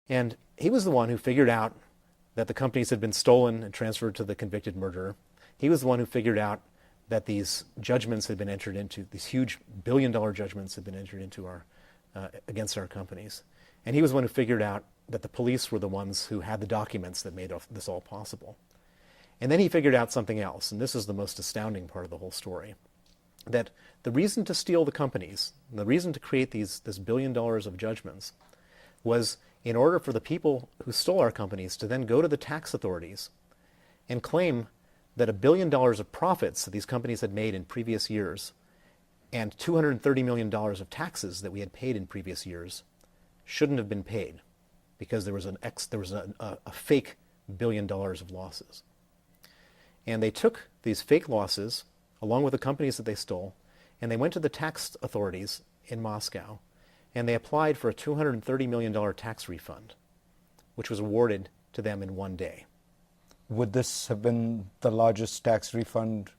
And he was the one who figured out that the companies had been stolen and transferred to the convicted murderer. He was the one who figured out that these judgments had been entered into, these huge billion-dollar judgments had been entered into against our companies. And he was the one who figured out that the police were the ones who had the documents that made this all possible. And then he figured out something else, and this is the most astounding part of the whole story, that the reason to steal the companies, the reason to create this $1 billion of judgments, was in order for the people who stole our companies to then go to the tax authorities and claim that $1 billion of profits that these companies had made in previous years and $230 million of taxes that we had paid in previous years shouldn't have been paid because there was a fake $1 billion of losses. And they took these fake losses, along with the companies that they stole, and they went to the tax authorities in Moscow, and they applied for a $230 million tax refund, which was awarded to them in one day. Would this have been the largest tax refund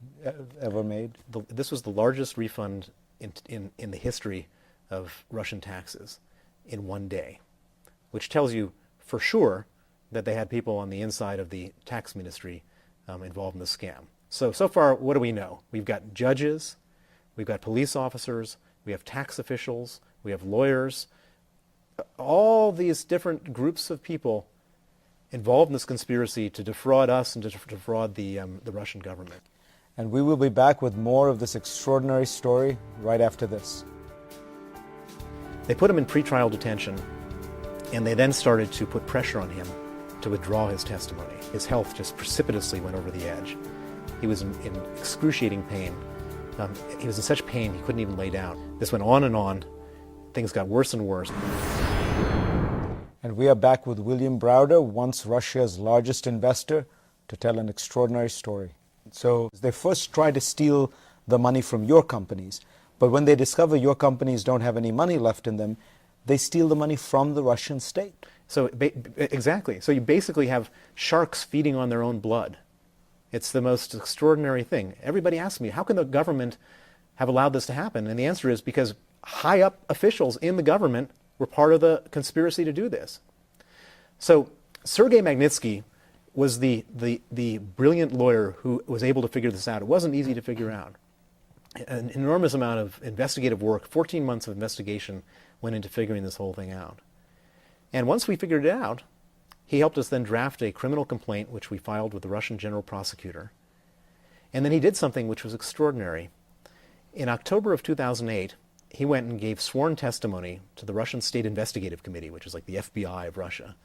ever made? This was the largest refund in the history of Russian taxes in one day, which tells you for sure that they had people on the inside of the tax ministry involved in the scam. So far, what do we know? We've got judges, we've got police officers, we have tax officials, we have lawyers, all these different groups of people involved in this conspiracy to defraud us and to defraud the Russian government. And we will be back with more of this extraordinary story right after this. They put him in pretrial detention, and they then started to put pressure on him to withdraw his testimony. His health just precipitously went over the edge. He was in excruciating pain. He was in such pain he couldn't even lay down. This went on and on. Things got worse and worse. And we are back with William Browder, once Russia's largest investor, to tell an extraordinary story. So they first try to steal the money from your companies, but when they discover your companies don't have any money left in them, they steal the money from the Russian state. So exactly. So you basically have sharks feeding on their own blood. It's the most extraordinary thing. Everybody asks me, how can the government have allowed this to happen? And the answer is because high up officials in the government were part of the conspiracy to do this. So Sergei Magnitsky was the brilliant lawyer who was able to figure this out. It wasn't easy to figure out. An enormous amount of investigative work, 14 months of investigation went into figuring this whole thing out. And once we figured it out, he helped us then draft a criminal complaint, which we filed with the Russian general prosecutor. And then he did something which was extraordinary. In October of 2008, he went and gave sworn testimony to the Russian State Investigative Committee, which is like the FBI of Russia,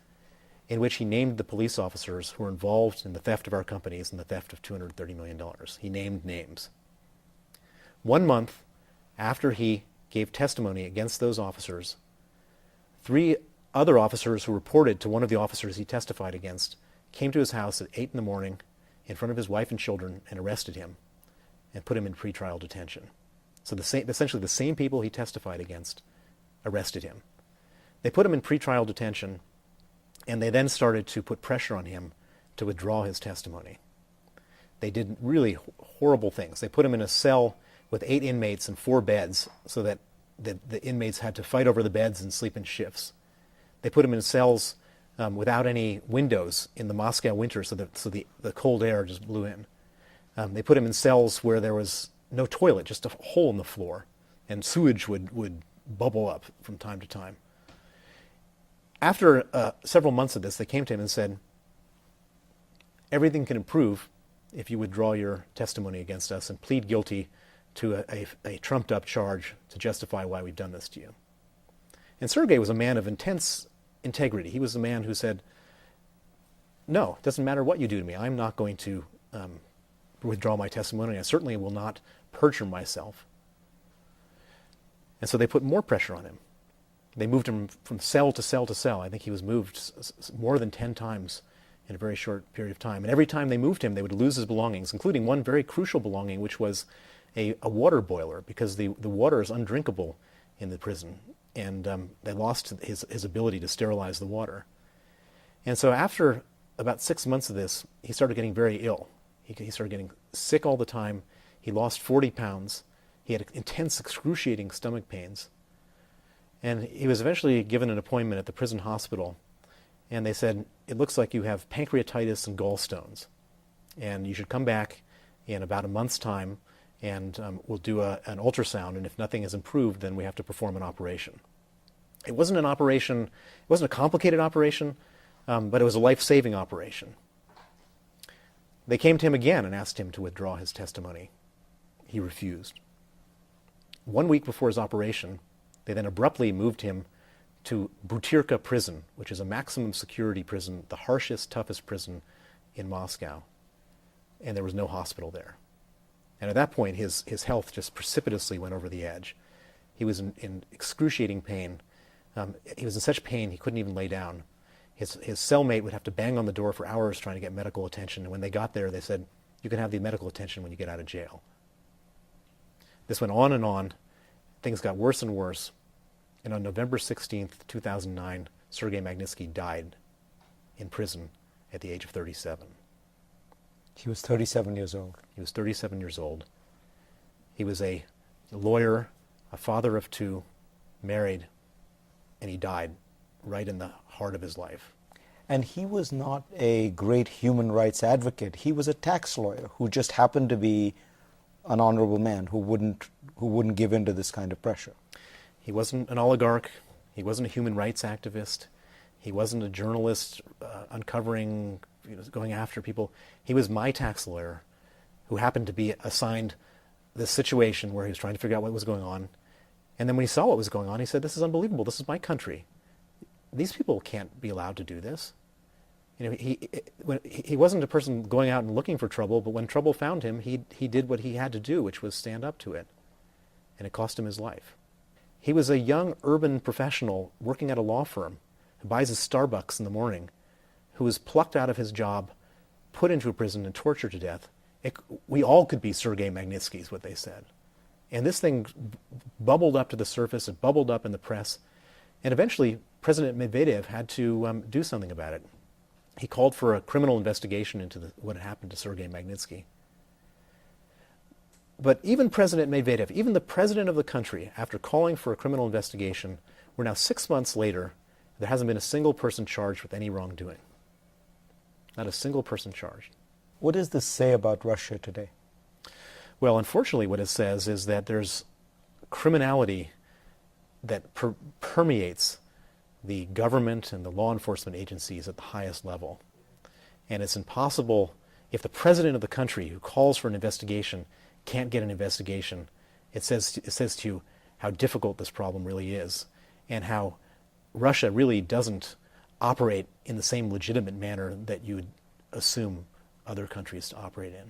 in which he named the police officers who were involved in the theft of our companies and the theft of $230 million. He named names. 1 month after he gave testimony against those officers, 3 other officers who reported to one of the officers he testified against came to his house at 8 in the morning in front of his wife and children and arrested him and put him in pretrial detention. So essentially the same people he testified against arrested him. They put him in pretrial detention, and they then started to put pressure on him to withdraw his testimony. They did really horrible things. They put him in a cell with 8 inmates and 4 beds so that the inmates had to fight over the beds and sleep in shifts. They put him in cells without any windows in the Moscow winter so the cold air just blew in. They put him in cells where there was no toilet, just a hole in the floor, and sewage would bubble up from time to time. After several months of this, they came to him and said, everything can improve if you withdraw your testimony against us and plead guilty to a trumped-up charge to justify why we've done this to you. And Sergei was a man of intense integrity. He was the man who said, no, it doesn't matter what you do to me. I'm not going to withdraw my testimony. I certainly will not perjure myself. And so they put more pressure on him. They moved him from cell to cell to cell. I think he was moved more than 10 times in a very short period of time. And every time they moved him, they would lose his belongings, including one very crucial belonging, which was a water boiler, because the water is undrinkable in the prison. And they lost his ability to sterilize the water. And so after about 6 months of this, he started getting very ill. He started getting sick all the time. He lost 40 pounds. He had intense, excruciating stomach pains. And he was eventually given an appointment at the prison hospital and they said, it looks like you have pancreatitis and gallstones, and you should come back in about a month's time, and we'll do an ultrasound, and if nothing has improved, then we have to perform an operation. It wasn't an operation, it wasn't a complicated operation, but it was a life-saving operation. They came to him again and asked him to withdraw his testimony. He refused. 1 week before his operation, they then abruptly moved him to Butyrka prison, which is a maximum security prison, the harshest, toughest prison in Moscow. And there was no hospital there. And at that point, his health just precipitously went over the edge. He was in excruciating pain. He was in such pain he couldn't even lay down. His cellmate would have to bang on the door for hours trying to get medical attention. And when they got there, they said, you can have the medical attention when you get out of jail. This went on and on. Things got worse and worse. And on November 16th, 2009, Sergei Magnitsky died in prison at the age of 37. He was 37 years old. He was 37 years old. He was a lawyer, a father of two, married, and he died right in the heart of his life. And he was not a great human rights advocate. He was a tax lawyer who just happened to be an honorable man who wouldn't give in to this kind of pressure. He wasn't an oligarch. He wasn't a human rights activist. He wasn't a journalist uncovering, going after people. He was my tax lawyer who happened to be assigned this situation where he was trying to figure out what was going on. And then when he saw what was going on, he said, this is unbelievable. This is my country. These people can't be allowed to do this. He wasn't a person going out and looking for trouble, but when trouble found him, he did what he had to do, which was stand up to it. And it cost him his life. He was a young urban professional working at a law firm who buys his Starbucks in the morning, who was plucked out of his job, put into a prison and tortured to death. We all could be Sergei Magnitsky, is what they said. And this thing bubbled up to the surface, it bubbled up in the press, and eventually President Medvedev had to do something about it. He called for a criminal investigation into what had happened to Sergei Magnitsky. But even President Medvedev, even the president of the country, after calling for a criminal investigation, we're now 6 months later, there hasn't been a single person charged with any wrongdoing. Not a single person charged. What does this say about Russia today? Well, unfortunately, what it says is that there's criminality that permeates the government and the law enforcement agencies at the highest level. And it's impossible, if the president of the country who calls for an investigation can't get an investigation, it says to you how difficult this problem really is, and how Russia really doesn't operate in the same legitimate manner that you would assume other countries to operate in.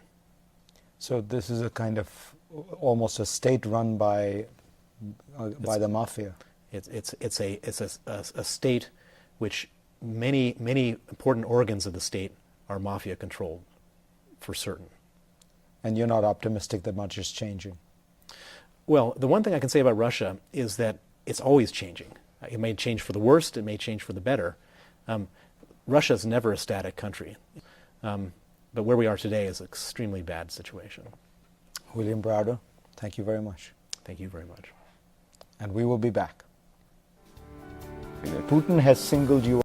So this is a kind of almost a state run by the mafia. It's a state which many important organs of the state are mafia controlled, for certain. And you're not optimistic that much is changing? Well, the one thing I can say about Russia is that it's always changing. It may change for the worst, it may change for the better. Russia is never a static country. But where we are today is an extremely bad situation. William Browder, thank you very much. Thank you very much. And we will be back. Putin has singled you